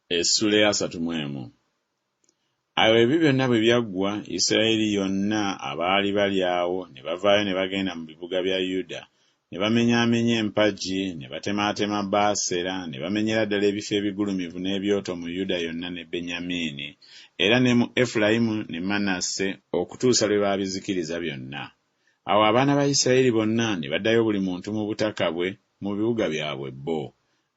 Essula ya 31. Awo ebyo byonna bwe byaggwa, Isirayiri yonna abaali bali awo ne bavaayo ne bagenda mu bibuga bya Yuda, ne bamenyaamenya empagi, ne batemaatema Baasera, ne bamenyera ddala ebifo ebigulumivu n'ebyoto mu Yuda yonna ne Benyamini, era ne mu Efulayimu ne Manasse, okutuusa lwe baabizikiriza byonna. Awo abaana ba Isirayiri bonna ne baddayo buli muntu mu butaka bwe mu bibuga byabwe bo.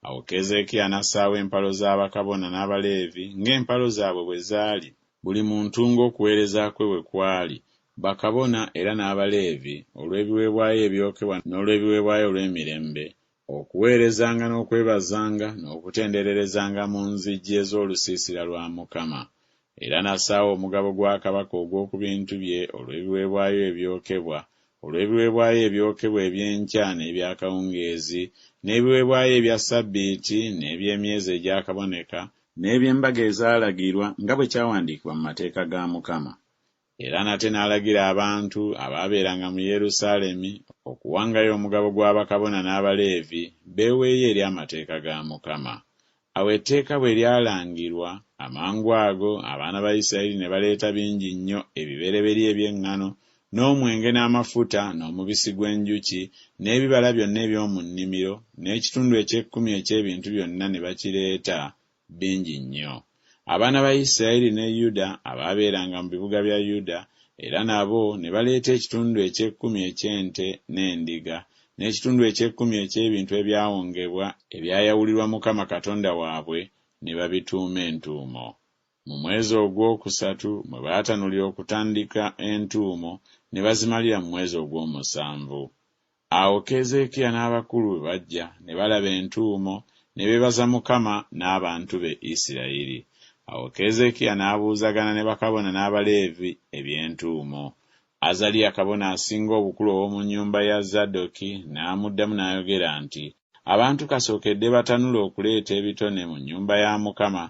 Awo Keezeekiya n'assaawo empalo z'abakabona n'Abaleevi ng'empalo zaabwe bwe zaali, buli muntu ng'okuweereza kwe bwe kwali, bakabona era n'Abaleevi, olw'ebiweebwayo ebyokebwa n'olw'ebiweebwayo olw'emirembe, okuweerezanga n'okwebazanga n'okutendererezanga mu nzigi ez'olusiisira lwa Mukama. Era n'assaawo omugabo gwa kabaka ogw'oku bintu bye olw'ebiweebwayo ebyokebwa, olw'ebiweebwayo ebyokebwa eby'enkya n'ebyakawungeezi, n'ebiweebwayo ebya ssabbiiti n'eby'emyezi egyakaboneka, n'eby'embaga ezaalagirwa nga bwe kyawandiikibwa mu mateeka ga Mukama. Era nate n'alagira abantu abaabeeranga mu Yerusaalemi okuwangayo omugabo gw'abakabona n'Abaleevi beeweeyo eri amateeka ga Mukama. Awo etteeka bwe lyalangirwa, amangu ago abaana ba Isirayiri ne baleeta bingi nnyo ebibereberye eby'eŋŋano, n'omwenge n'amafuta n'omubisi gw'enjuki, n'ebibala byonna eby'omu nnimiro, n'ekitundu eky'ekkumi eky'ebintu byonna ne bakireeta bingi nnyo. Abaana ba Isirayiri ne Yuda abaabeeranga mu bibuga bya Yuda era nabo ne baleeta ekitundu eky'ekkumi eky'ente n'endiga, n'ekitundu eky'ekkumi eky'ebintu ebyawongebwa ebyayawulirwa Mukama Katonda waabwe, ne babituuma entuumo. Mu mwezi ogwokusatu mwe baatanulira okutandika entuumo, ne bazimalira mu mwezi ogw'omusanvu. Awo Keezeekiya n'abakulu bwe bajja ne balaba entuumo, ne beebaza Mukama n'abantu be Isirayiri. Awo Keezeekiya n'abuuzagana ne bakabona n'Abaleevi eby'entuumo. Azaliya kabona asinga obukulu ow'omu nnyumba ya Zadooki n'amuddamu n'ayogera nti, abantu kasookedde batanula okuleeta ebitone mu nnyumba ya Mukama,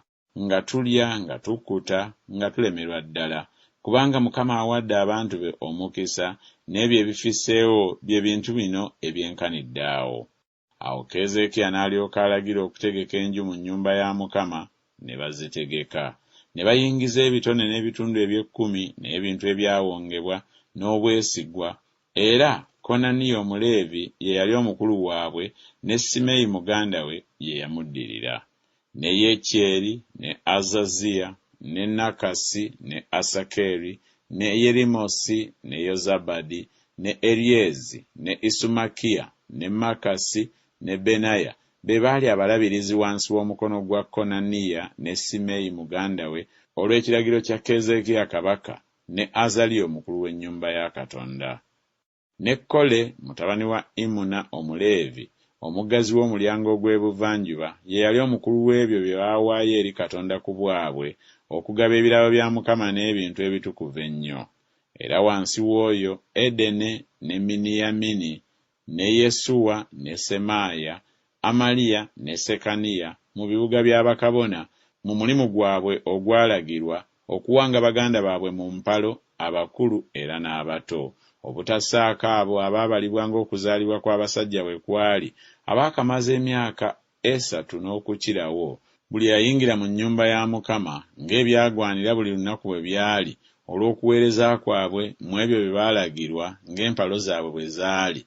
nga tulya, nga tukkuta, nga tulemerwa ddala, kubanga Mukama awadde abantu be omukisa, n'ebyo ebifisseewo bye bintu bino ebyenkanidde awo. Awo Keezeekiya n'alyoka alagira okutegeka enju mu nnyumba ya Mukama, ne bazitegeka. Ne bayingiza ebitone n'ebitundu eby'ekkumi n'ebintu ebyawongebwa n'obwesigwa, era Konaniya Omuleevi ye yali omukulu waabwe, ne Simeeyi muganda we ye yamuddirira, ne Yekyeri, ne Azaziya, ne Nakasi, ne Asakeri, ne Yerimosi, ne Yozabadi, ne Eryezi, ne Isumakiya, ne Makasi, ne Benaya, be baali abalabirizi wansi w'omukono gwa Konaniya ne Simeeyi muganda we, olw'ekiragiro kya Keezeekiya kabaka, ne Azaliya omukulu w'ennyumba ya Katonda. Ne Kole mutabani wa Imuna Omuleevi, omuggazi w'omulyango ogw'ebuvanjuba, ye yali omukulu w'ebyo bye baawaayo eri Katonda ku bwabwe, okugaba ebirabo bya Mukama n'ebintu ebitukuvu ennyo. Era wansi w'oyo Edene ne Miniyamini, ne Yesuwa ne Semaaya, Amaliya ne Sekaniya mu bibuga by'abakabona, mu mulimu gwabwe ogwalagirwa okuwanga baganda baabwe mu mpalo, abakulu era n'abato, obutassaako abo abaabalibwa ng'okuzaalibwa kw'abasajja bwe kwali, abaakamaze emyaka 3 n'okukirawo, buli yayingira mu nnyumba ya Mukama ng'ebyagwanira buli lunaku bwe byali, olw'okuweereza kwabwe mu ebyo bye baalagirwa ng'empalo zaabwe bwe zaali,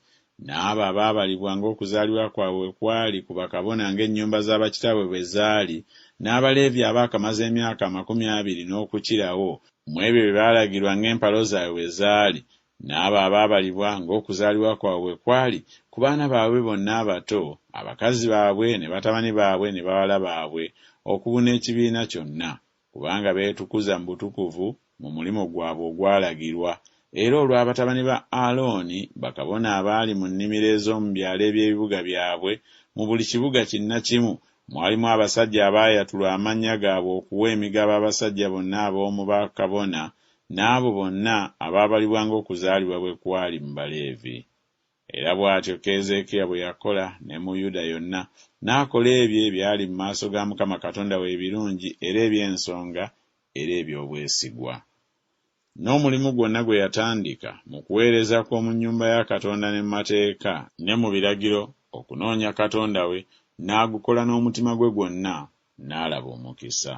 n'abo abaabalibwa ng'okuzaalibwa kwabwe bwe kwali ku bakabona ng'ennyumba z'abakitaabwe bwe zaali, n'Abaleevi abaakamaze emyaka 20 n'okukirawo mu ebyo bye baalagirwa ng'empalo zaabwe bwe zaali, n'abo abaabalibwa ng'okuzaalibwa kwabwe bwe kwali ku baana baabwe bonna abato, abakazi baabwe ne batabani baabwe ne bawala baabwe, okubuna ekibiina kyonna, kubanga beetukuza mu butukuvu mu mulimo gwabwe ogwalagirwa. Era olw'abatabani ba Alooni, bakabona abaali mu nnimiro ez'omu byalo eby'ebibuga byabwe, mu buli kibuga kinnakimu mwalimu abasajja abaayatulwa amannya gaabwe okuwa emigabo abasajja bonna ab'omu bakabona, n'abo bonna abaabalibwa ng'okuzaalibwa bwe kwali mu Baleevi. Era bw'atyo Keezeekiya bwe yakola ne mu Yuda yonna, n'akola ebyo ebyali mu maaso ga Mukama Katonda we ebirungi era eby'ensonga era eby'obwesigwa. N'omulimu gwonna gwe yatandika mu kuweereza kw'omu nnyumba ya Katonda ne mu mateeka ne mu biragiro, okunoonya Katonda we, n'agukola n'omutima gwe gwonna, n'alaba omukisa.